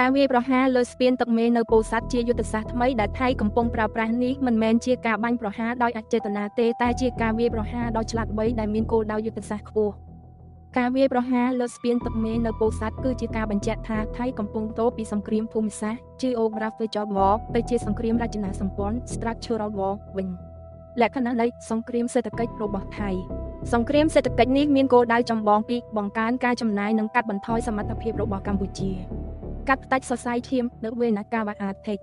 ការវាយប្រហារលើស្ពានទឹកមេនៅពោធិ៍សាត់ជាយុទ្ធសាស្ត្រថ្មីដែលថៃកំពុងប្រើប្រាស់នេះមិនមែនជាការបាញ់ប្រហារដោយអចេតនាទេតែជាការវាយប្រហារដោយឆ្លាតវៃដែលមានគោលដៅយុទ្ធសាស្ត្រខ្ពស់ការវាយប្រហារលើស្ពានទឹកមេនៅពោធិ៍សាត់គឺជាការបញ្ជាក់ថាថៃកំពុងតពីសង្គ្រាមភូមិសាស្ត្រ Geographical War ទៅជាសង្គ្រាមរចនាសម្ព័ន្ធ Structural War វិញលក្ខណៈនៃសង្គ្រាមសេដ្ឋកិច្ចរបស់ថៃសង្គ្រាមសេដ្ឋកិច្ចនេះមានគោលដៅចម្បងពីរបង្កើនការចំណាយនិងកាត់បន្ថយសមត្ថភាពរបស់កម្ពុជាកាត់ផ្តាច់សរសៃឈាមនៅវេនកាវ៉ាអាថេក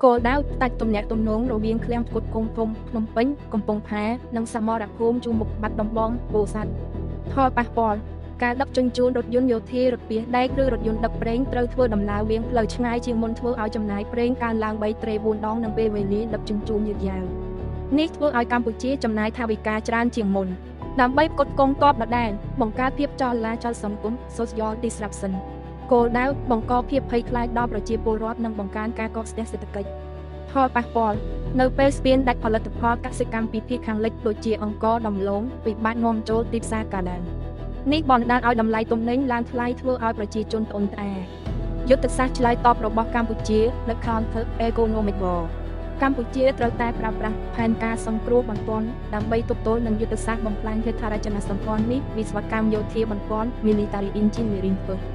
គោលដៅផ្តាច់ទំនាក់ទំនងរវាងឃ្លាំងផ្គត់ផ្គង់ភ្នំពេញកំពង់ផែនិងសមរភូមិជួរមុខបាត់ដំបងពោធិ៍សាត់ផលប៉ះពាល់ការដឹកជញ្ជូនរថយន្តយោធារថពាសដែកឬរថយន្តដឹកប្រេងត្រូវធ្វើដំណើរវាងផ្លូវឆ្ងាយជាងមុនធ្វើឲ្យចំណាយប្រេងកើនឡើង3ត្រេ4ដងនិងពេលវេលាដឹកជញ្ជូនយឺតយ៉ាវនេះធ្វើឲ្យកម្ពុជាចំណាយថវិកាច្រើនជាងមុនដើម្បីផ្គត់ផ្គង់ទ័ពដដែលបង្កើតភាពចលាចលសង្គម Social Disruption គោលដៅបង្កភាពភ័យខ្លាចដល់ប្រជាពលរដ្ឋនិងបង្កើនការកកស្ទះសេដ្ឋកិច្ចផលប៉ះពាល់នៅពេលស្ពានដាច់ផលិតផលកសិកម្មពីភាគខាងលិចដូចជាអង្ករដំឡូងពិបាកនាំចូលទីផ្សារកាដាននេះបណ្ដាលឲ្យតម្លៃទំនិញឡើងថ្លៃធ្វើឲ្យប្រជាជនត្អូញត្អែយុទ្ធសាស្ត្រឆ្លើយតបរបស់កម្ពុជានៅ Counter Economic War កម្ពុជាត្រូវតែប្រើប្រាស់ផែនការសង្គ្រោះបន្ទាន់ដើម្បីទប់ទល់នឹងយុទ្ធសាស្ត្របំផ្លាញហេដ្ឋារចនាសម្ព័ន្ធនេះវិស្វកម្មយោធាបន្ទាន់ Military Engineering First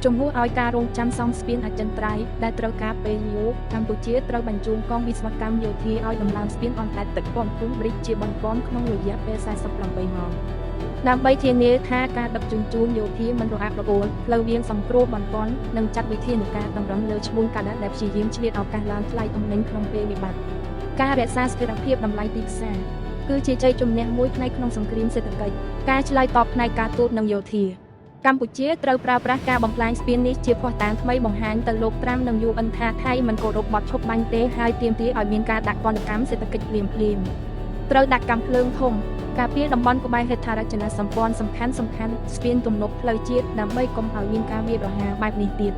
ជំនួសឲ្យការរងចាំសង់ស្ពានអចិន្ត្រៃយ៍ដែលត្រូវការពេលយូរកម្ពុជាត្រូវបញ្ជូនកងវិស្វកម្មយោធាឲ្យដំឡើងស្ពានអណ្តែតទឹកពំពុំ Bridge ជាបន្ទាន់ក្នុងរយៈពេល48ម៉ោងដើម្បីធានាថាការដឹកជញ្ជូនយោធាមិនរអាក់រអួលផ្លូវវាងសង្គ្រោះបន្ទាន់និងចាត់វិធានការតម្រឹមលើឈ្មួញកាដាដែលព្យាយាមឆ្លៀតឱកាសឡើងថ្លៃទំនិញក្នុងពេលវិបត្តិការរក្សាស្ថិរភាពតម្លៃទីផ្សារគឺជាជ័យជំនះមួយផ្នែកក្នុងសង្គ្រាមសេដ្ឋកិច្ចការឆ្លើយតបផ្នែកការទូតនិងយោធាកម្ពុជាត្រូវប្រើប្រាស់ការបំផ្លាញស្ពាននេះជាភស្តុតាងថ្មីបង្ហាញទៅលោកត្រាំនិងUNថាថៃមិនគោរពបទឈប់បាញ់ទេហើយទាមទារឲ្យមានការដាក់ទណ្ឌកម្មសេដ្ឋកិច្ចភ្លាមៗត្រូវដាក់កាំភ្លើងធំការពារតំបន់ក្បែរហេដ្ឋារចនាសម្ព័ន្ធសំខាន់ស្ពានទំនប់ផ្លូវជាតិដើម្បីកុំឲ្យមានការវាយប្រហារបែបនេះទៀត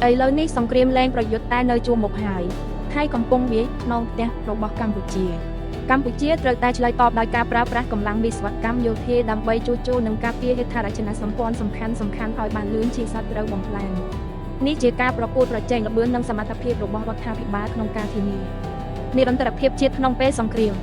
ឥឡូវនេះសង្គ្រាមលែងប្រយុទ្ធតែនៅជួរមុខហើយថៃកំពុងវាយខ្នងផ្ទះរបស់កម្ពុជាត្រូវតែឆ្លើយតបដោយការប្រើប្រាស់កម្លាំងវិស្វកម្មយោធាដើម្បីជួសជុលនិងការពារហេដ្ឋារចនាសម្ព័ន្ធសំខាន់ឲ្យបានលឿនជាងសត្រូវបំផ្លាញនេះជាការប្រកួតប្រជែងល្បឿននិងសមត្ថភាពរបស់រដ្ឋាភិបាលក្នុងការធានានិរន្តរភាពជាតិក្នុងពេលសង្គ្រាម